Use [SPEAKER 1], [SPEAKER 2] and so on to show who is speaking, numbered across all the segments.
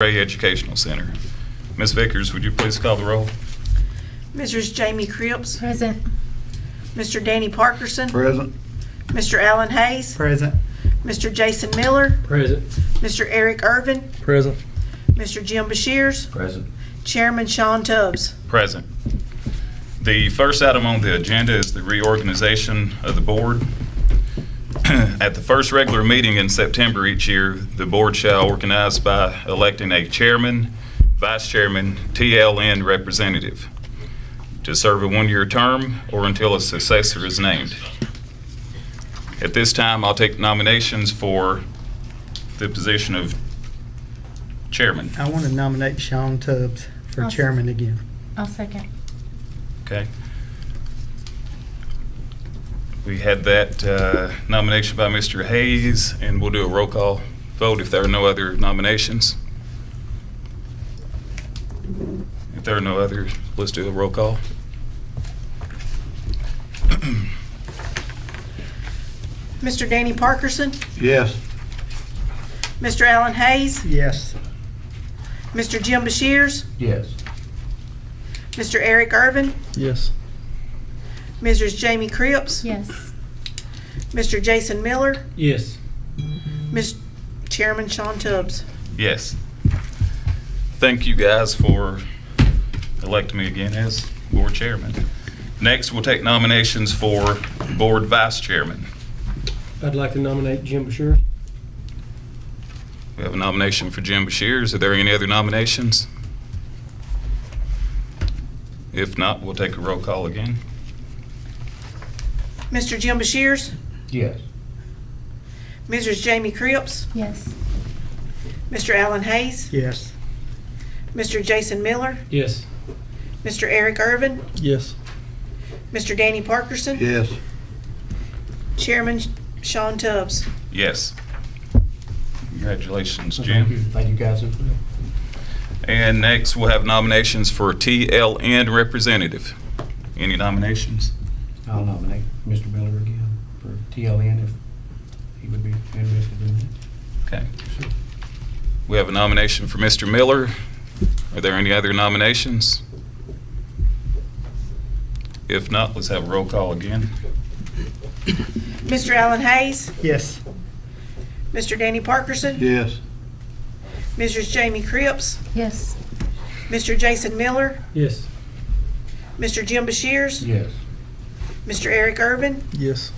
[SPEAKER 1] Educational Center. Ms. Vickers, would you please call the roll?
[SPEAKER 2] Mrs. Jamie Cripps.
[SPEAKER 3] Present.
[SPEAKER 2] Mr. Danny Parkerson.
[SPEAKER 4] Present.
[SPEAKER 2] Mr. Alan Hayes.
[SPEAKER 4] Present.
[SPEAKER 2] Mr. Jason Miller.
[SPEAKER 4] Present.
[SPEAKER 2] Mr. Eric Irvin.
[SPEAKER 4] Present.
[SPEAKER 2] Mr. Jim Bashirs.
[SPEAKER 4] Present.
[SPEAKER 2] Chairman Sean Tubbs.
[SPEAKER 1] Present. The first item on the agenda is the reorganization of the board. At the first regular meeting in September each year, the board shall organize by electing a chairman, vice chairman, TLN representative to serve a one-year term or until a successor is named. At this time, I'll take nominations for the position of chairman.
[SPEAKER 4] I want to nominate Sean Tubbs for
[SPEAKER 3] I'll
[SPEAKER 4] chairman again.
[SPEAKER 3] I'll second.
[SPEAKER 1] Okay. We had that nomination by Mr. Hayes, and we'll do a roll call vote if there are no other nominations. If there are no others, let's do a roll call.
[SPEAKER 2] Mr. Danny Parkerson.
[SPEAKER 4] Yes.
[SPEAKER 2] Mr. Alan Hayes.
[SPEAKER 4] Yes.
[SPEAKER 2] Mr. Jim Bashirs.
[SPEAKER 4] Yes.
[SPEAKER 2] Mr. Eric Irvin.
[SPEAKER 4] Yes.
[SPEAKER 2] Mrs. Jamie Cripps.
[SPEAKER 3] Yes.
[SPEAKER 2] Mr. Jason Miller.
[SPEAKER 4] Yes.
[SPEAKER 2] Chairman Sean Tubbs.
[SPEAKER 1] Yes. Thank you guys for electing me again as board chairman. Next, we'll take nominations for board vice chairman.
[SPEAKER 5] I'd like to nominate Jim Bashir.
[SPEAKER 1] We have a nomination for Jim Bashirs. Are there any other nominations? If not, we'll take a roll call again.
[SPEAKER 2] Mr. Jim Bashirs.
[SPEAKER 4] Yes.
[SPEAKER 2] Mrs. Jamie Cripps.
[SPEAKER 3] Yes.
[SPEAKER 2] Mr. Alan Hayes.
[SPEAKER 4] Yes.
[SPEAKER 2] Mr. Jason Miller.
[SPEAKER 5] Yes.
[SPEAKER 2] Mr. Eric Irvin.
[SPEAKER 4] Yes.
[SPEAKER 2] Mr. Danny Parkerson.
[SPEAKER 4] Yes.
[SPEAKER 2] Chairman Sean Tubbs.
[SPEAKER 1] Yes. Congratulations, Jim.
[SPEAKER 4] Thank you guys.
[SPEAKER 1] And next, we'll have nominations for TLN representative. Any nominations?
[SPEAKER 6] I'll nominate Mr. Miller again for TLN if he would be interested in that.
[SPEAKER 1] Okay. We have a nomination for Mr. Miller. Are there any other nominations? If not, let's have a roll call again.
[SPEAKER 2] Mr. Alan Hayes.
[SPEAKER 4] Yes.
[SPEAKER 2] Mr. Danny Parkerson.
[SPEAKER 4] Yes.
[SPEAKER 2] Mrs. Jamie Cripps.
[SPEAKER 3] Yes.
[SPEAKER 2] Mr. Jason Miller.
[SPEAKER 5] Yes.
[SPEAKER 2] Mr. Jim Bashirs.
[SPEAKER 6] Yes.
[SPEAKER 2] Mr. Eric Irvin.
[SPEAKER 4] Yes.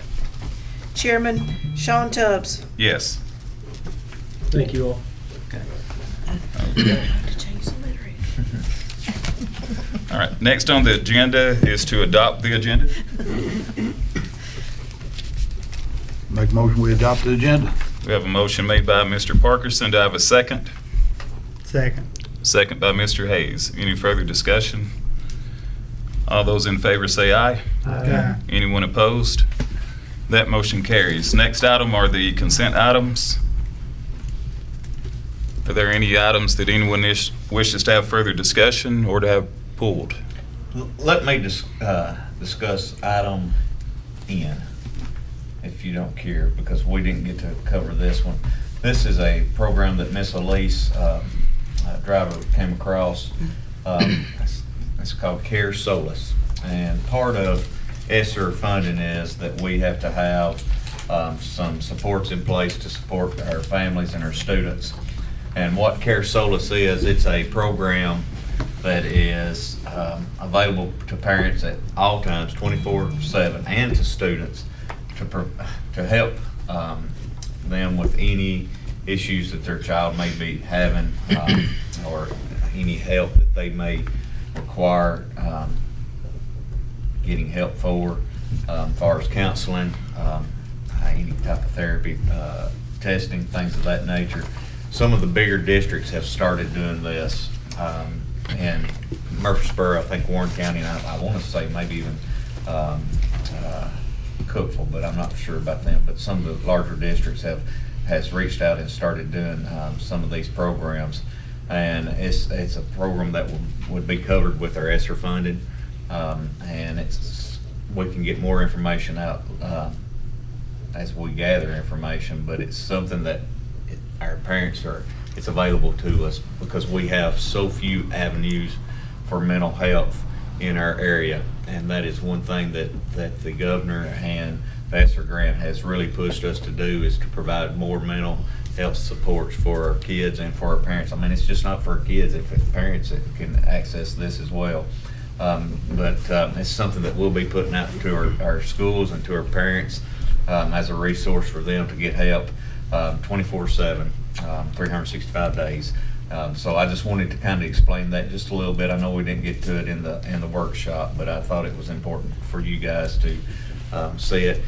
[SPEAKER 2] Chairman Sean Tubbs.
[SPEAKER 1] Yes.
[SPEAKER 5] Thank you all.
[SPEAKER 1] Okay. All right, next on the agenda is to adopt the agenda.
[SPEAKER 4] Make a motion, we adopt the agenda.
[SPEAKER 1] We have a motion made by Mr. Parkerson. Do I have a second?
[SPEAKER 4] Second.
[SPEAKER 1] Second by Mr. Hayes. Any further discussion? All those in favor say aye.
[SPEAKER 4] Aye.
[SPEAKER 1] Anyone opposed? That motion carries. Next item are the consent items. Are there any items that anyone wishes to have further discussion or to have pulled?
[SPEAKER 7] Let me discuss item N, if you don't care, because we didn't get to cover this one. This is a program that Miss Elise, driver, came across. It's called Care Solace. And part of ESSER funding is that we have to have some supports in place to support our families and our students. And what Care Solace is, it's a program that is available to parents at all times, 24/7, and to students to help them with any issues that their child may be having or any help that they may require getting help for, as far as counseling, any type of therapy, testing, things of that nature. Some of the bigger districts have started doing this. In Murfreesboro, I think Warren County, and I want to say maybe even Cookville, but I'm not sure about them. But some of the larger districts has reached out and started doing some of these programs, and it's a program that would be covered with our ESSER funding, and we can get more information out as we gather information. But it's something that our parents are it's available to us because we have so few avenues for mental health in our area. And that is one thing that the governor and the ESSER grant has really pushed us to do, is to provide more mental health supports for our kids and for our parents. I mean, it's just not for our kids, if parents that can access this as well. But it's something that we'll be putting out to our schools and to our parents as a resource for them to get help 24/7, 365 days. So I just wanted to kind of explain that just a little bit. I know we didn't get to it in the workshop, but I thought it was important for you guys to see it.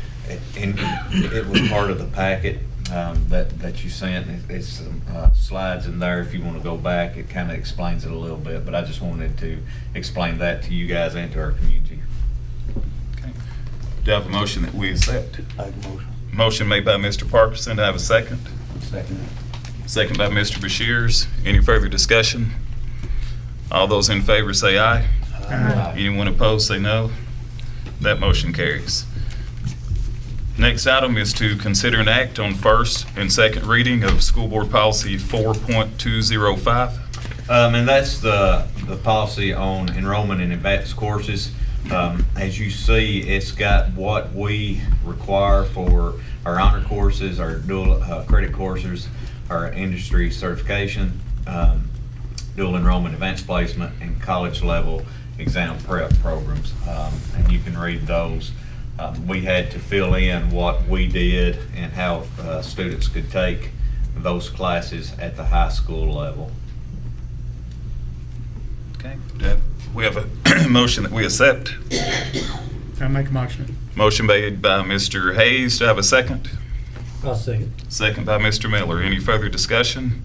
[SPEAKER 7] And it was part of the packet that you sent. It's some slides in there. If you want to go back, it kind of explains it a little bit. But I just wanted to explain that to you guys and to our community.
[SPEAKER 1] Okay. Do I have a motion that we accept?
[SPEAKER 4] Make a motion.
[SPEAKER 1] Motion made by Mr. Parkinson. Do I have a second?
[SPEAKER 6] Second.
[SPEAKER 1] Second by Mr. Bashirs. Any further discussion? All those in favor say aye.
[SPEAKER 6] Aye.
[SPEAKER 1] Anyone opposed say no. That motion carries. Next item is to consider an act on first and second reading of School Board Policy 4.205.
[SPEAKER 7] And that's the policy on enrollment in advanced courses. As you see, it's got what we require for our honor courses, our dual credit courses, our industry certification, dual enrollment, advanced placement, and college level exam prep programs. And you can read those. We had to fill in what we did and how students could take those classes at the high school level.
[SPEAKER 1] Okay. We have a motion that we accept.
[SPEAKER 4] I make a motion.
[SPEAKER 1] Motion made by Mr. Hayes. Do I have a second?
[SPEAKER 5] I'll second.
[SPEAKER 1] Second by Mr. Miller. Any further discussion?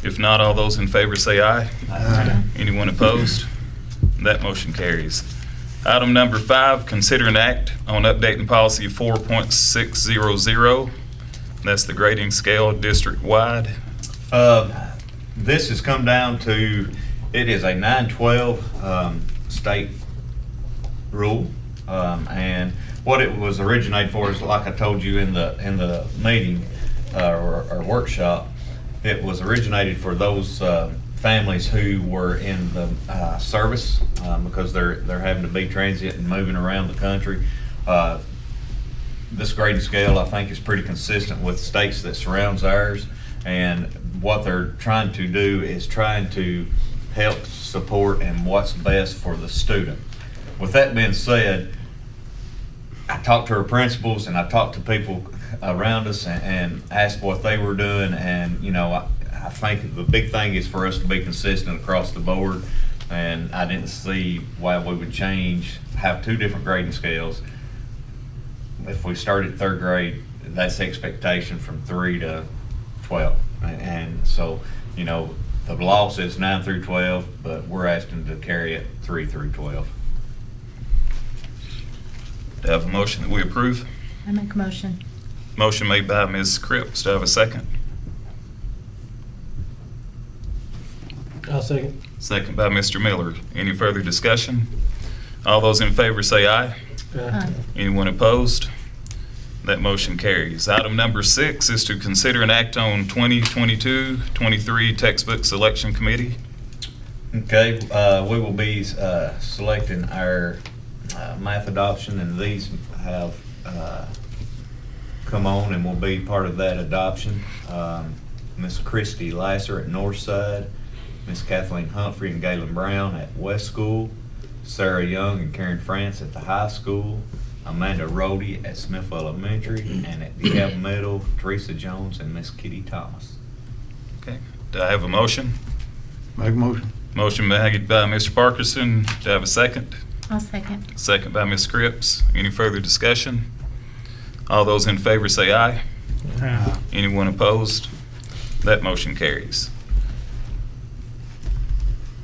[SPEAKER 1] If not, all those in favor say aye.
[SPEAKER 4] Aye.
[SPEAKER 1] Anyone opposed? That motion carries. Item number 5, consider an act on updating policy 4.600. That's the grading scale district-wide.
[SPEAKER 7] This has come down to, it is a 9/12 state rule. And what it was originated for is, like I told you in the meeting or workshop, it was originated for those families who were in the service because they're having to be transient and moving around the country. This grading scale, I think, is pretty consistent with states that surrounds ours, and what they're trying to do is trying to help support and what's best for the student. With that being said, I talked to our principals and I talked to people around us and asked what they were doing, and I think the big thing is for us to be consistent across the board, and I didn't see why we would have two different grading scales. If we started third grade, that's the expectation from 3 to 12. And so, the law says 9 through 12, but we're asking to carry it 3 through 12.
[SPEAKER 1] Do I have a motion that we approve?
[SPEAKER 3] I make a motion.
[SPEAKER 1] Motion made by Ms. Cripps. Do I have a second?
[SPEAKER 5] I'll second.
[SPEAKER 1] Second by Mr. Miller. Any further discussion? All those in favor say aye.
[SPEAKER 3] Aye.
[SPEAKER 1] Anyone opposed? That motion carries. Item number 6 is to consider an act on 2022-23 textbook selection committee.
[SPEAKER 7] Okay, we will be selecting our math adoption, and these have come on and will be part of that adoption. Miss Christy Lasser at Northside, Miss Kathleen Humphrey and Galen Brown at West School, Sarah Young and Karen France at the high school, Amanda Rhodey at Smith Elementary, and at DeKalb Middle, Teresa Jones and Miss Kitty Thomas.
[SPEAKER 1] Okay. Do I have a motion?
[SPEAKER 4] Make a motion.
[SPEAKER 1] Motion made by Mr. Parkinson. Do I have a second?
[SPEAKER 3] I'll second.
[SPEAKER 1] Second by Ms. Cripps. Any further discussion? All those in favor say aye.
[SPEAKER 4] Aye.
[SPEAKER 1] Anyone opposed? That motion carries.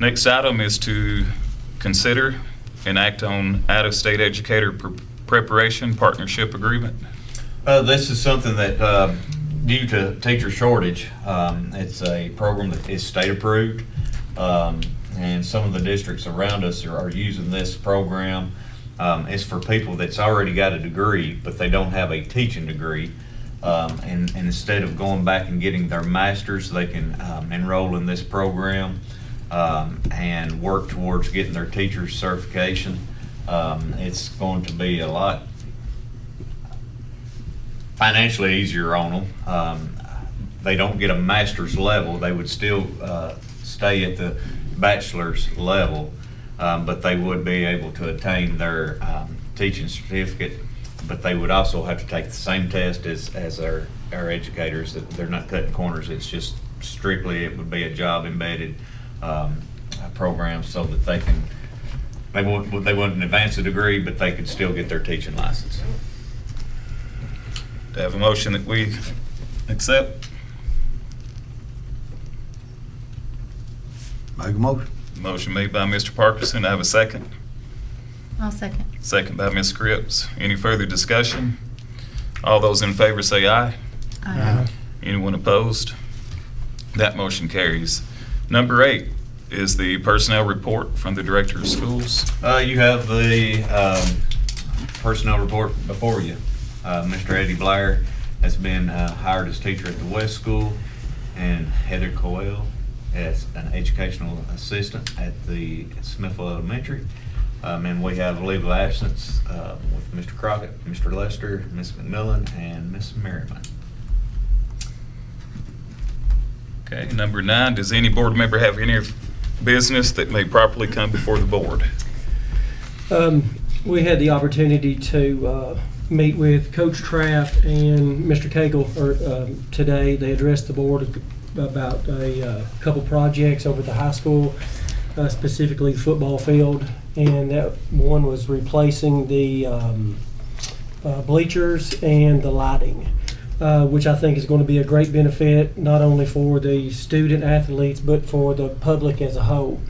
[SPEAKER 1] Next item is to consider and act on out-of-state educator preparation partnership agreement.
[SPEAKER 7] This is something that, due to teacher shortage, it's a program that is state approved. And some of the districts around us are using this program. It's for people that's already got a degree, but they don't have a teaching degree. And instead of going back and getting their masters, they can enroll in this program and work towards getting their teacher's certification. It's going to be a lot financially easier on them. They don't get a master's level. They would still stay at the bachelor's level, but they would be able to attain their teaching certificate. But they would also have to take the same test as our educators. That they're not cutting corners. It's just strictly, it would be a job embedded program, so that they wouldn't advance a degree, but they could still get their teaching license.
[SPEAKER 1] Do I have a motion that we accept?
[SPEAKER 4] Make a motion.
[SPEAKER 1] Motion made by Mr. Parkinson. I have a second.
[SPEAKER 3] I'll second.
[SPEAKER 1] Second by Ms. Cripps. Any further discussion? All those in favor say aye. Anyone opposed? That motion carries. Number 8 is the personnel report from the Director of Schools.
[SPEAKER 7] You have the personnel report before you. Mr. Eddie Blair has been hired as teacher at the West School, and Heather Coyle as an educational assistant at the Smithville Elementary. And we have leave of absence with Mr. Crockett, Mr. Lester, Ms. McMillan, and Ms. Merriman.
[SPEAKER 1] Okay, number 9, does any board member have any business that may properly come before the board?
[SPEAKER 5] We had the opportunity to meet with Coach Trapp and Mr. Cagle today. They addressed the board about a couple projects over at the high school, specifically the football field. And that one was replacing the bleachers and the lighting, which I think is going to be a great benefit, not only for the student athletes, but for the public as a whole.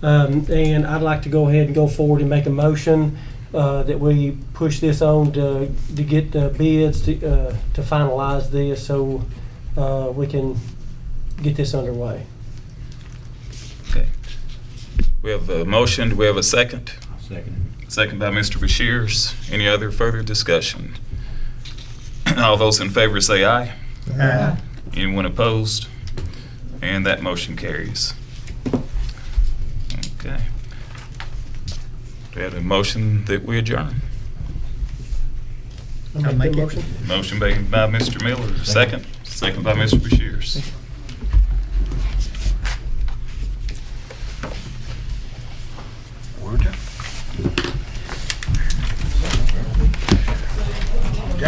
[SPEAKER 5] And I'd like to go ahead and go forward and make a motion that we push this on to get the bids to finalize this, so we can get this underway.
[SPEAKER 1] Okay. We have a motion. Do we have a second?
[SPEAKER 6] I'll second
[SPEAKER 1] Second by Mr. Bashirs. Any other further discussion? All those in favor say aye. Anyone opposed? And that motion carries. Okay. Do we have a motion that we adjourn?
[SPEAKER 5] I'll make the motion.
[SPEAKER 1] Motion made by Mr. Miller. Second. Second by Mr. Bashirs.